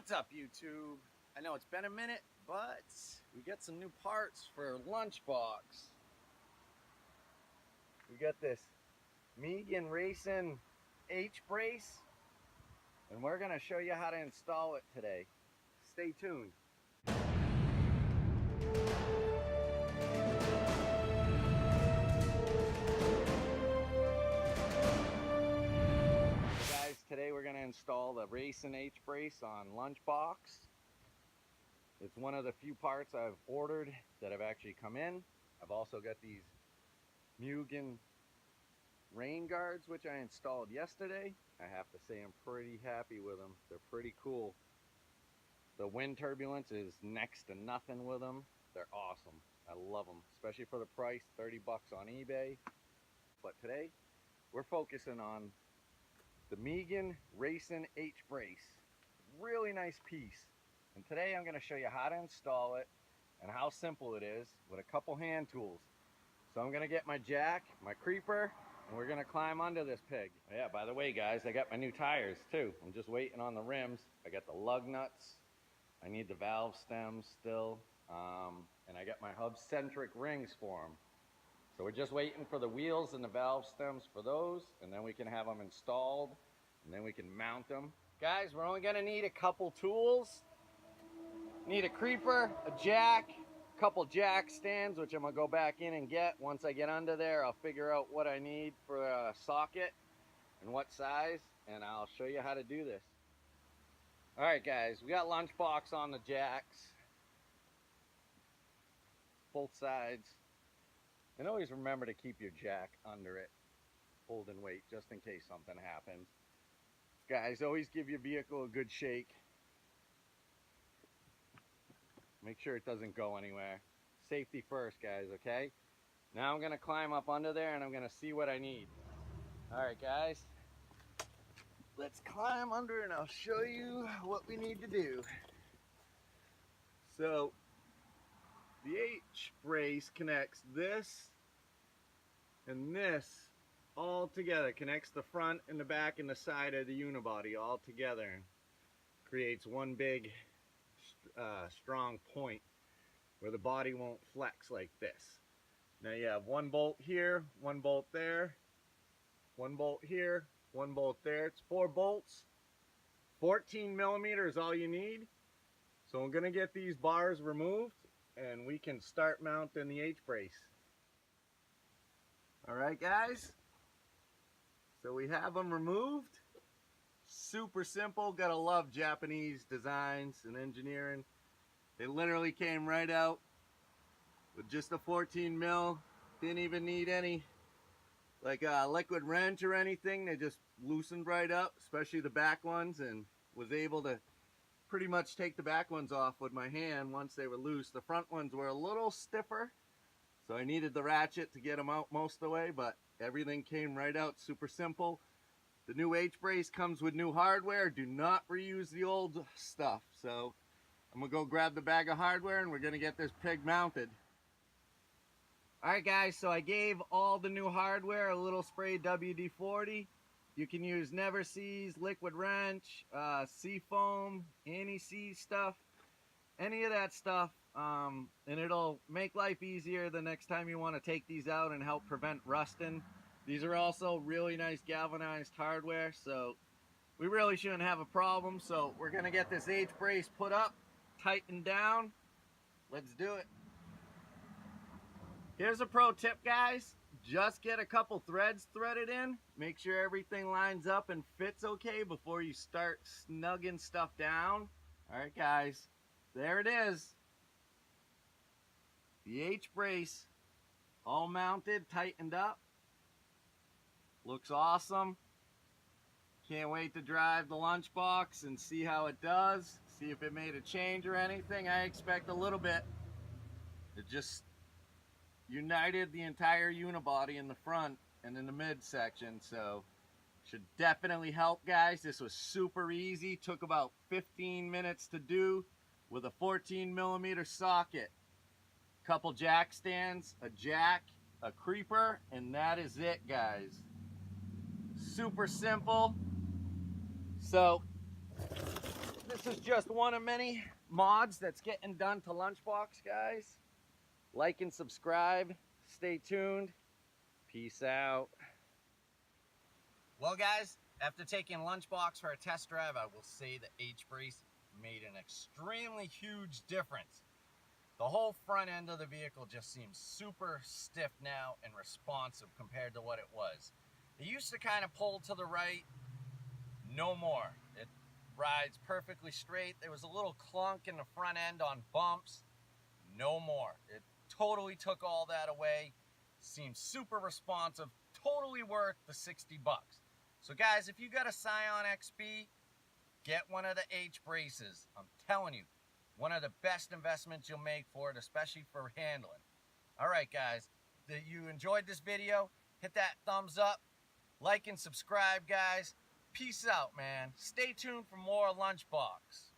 What's up, YouTube? I know it's been a minute, but we got some new parts for Lunchbox. We got this Megan Racing H-brace, and we're gonna show you how to install it today. Stay tuned. Today we're going to install the Racing H-brace on Lunchbox. It's one of the few parts I've ordered that have actually come in. I've also got these Mugen rain guards, which I installed yesterday. I have to say I'm pretty happy with them. They're pretty cool. The wind turbulence is next to nothing with them. They're awesome. I love them, especially for the price, 30 bucks on eBay. But today we're focusing on the Megan Racing H-brace. Really nice piece. And today I'm going to show you how to install it and how simple it is with a couple hand tools. So I'm going to get my jack, my creeper, and we're going to climb under this pig. Yeah, by the way guys, I got my new tires too. I'm just waiting on the rims. I got the lug nuts. I need the valve stems still. And I got my hub centric rings for them. So we're just waiting for the wheels and the valve stems for those, and then we can have them installed, and then we can mount them. Guys, we're only gonna need a couple tools. Need a creeper, a jack, a couple jack stands, which I'm gonna go back in and get. Once I get under there, I'll figure out what I need for a socket and what size, and I'll show you how to do this. All right, guys, we got Lunchbox on the jacks, both sides. And always remember to keep your jack under it, holding weight, just in case something happens. Guys, always give your vehicle a good shake. Make sure it doesn't go anywhere. Safety first, guys, okay? Now I'm gonna climb up under there and I'm gonna see what I need. All right, guys, let's climb under and I'll show you what we need to do. So, the H-brace connects this and this all together. Connects the front and the back and the side of the unibody all together. Creates one big strong point where the body won't flex like this. Now you have one bolt here, one bolt there, one bolt here, one bolt there. It's 4 bolts. 14 millimeters is all you need. So I'm going to get these bars removed and we can start mounting the H-brace. All right, guys. So we have them removed. Super simple. Gotta love Japanese designs and engineering. They literally came right out with just a 14 mil. Didn't even need any like a liquid wrench or anything. They just loosened right up, especially the back ones, and was able to pretty much take the back ones off with my hand once they were loose. The front ones were a little stiffer, so I needed the ratchet to get them out most of the way, but everything came right out. Super simple. The new H-brace comes with new hardware. Do not reuse the old stuff. So I'm gonna go grab the bag of hardware and we're gonna get this pig mounted. All right, guys, so I gave all the new hardware a little spray WD-40. You can use Never Seize, liquid wrench, Seafoam, anti-seize stuff, any of that stuff, and it'll make life easier the next time you want to take these out and help prevent rusting. These are also really nice galvanized hardware, so we really shouldn't have a problem. So we're going to get this H-brace put up, tightened down. Let's do it. Here's a pro tip, guys. Just get a couple threads threaded in. Make sure everything lines up and fits okay before you start snugging stuff down. All right, guys, there it is. The H-brace all mounted, tightened up. Looks awesome. Can't wait to drive the Lunchbox and see how it does. See if it made a change or anything. I expect a little bit. It just united the entire unibody in the front and in the midsection, so should definitely help, guys. This was super easy. Took about 15 minutes to do with a 14 millimeter socket. Couple jack stands, a jack, a creeper, and that is it, guys. Super simple. So this this is just one of many mods that's getting done to Lunchbox, guys. Like and subscribe. Stay tuned. Peace out. Well, guys, after taking Lunchbox for a test drive, I will say the H-brace made an extremely huge difference. The whole front end of the vehicle just seems super stiff now and responsive compared to what it was. It used to kind of pull to the right. No more. It rides perfectly straight. There was a little clunk in the front end on bumps. No more. It totally took all that away. Seems super responsive. Totally worth the 60 bucks. So guys, if you got a Scion XB, get one of the H-braces. I'm telling you, one of the best investments you'll make for it, especially for handling. All right, guys, if you enjoyed this video, hit that thumbs up, like and subscribe, guys. Peace out, man. Stay tuned for more Lunchbox.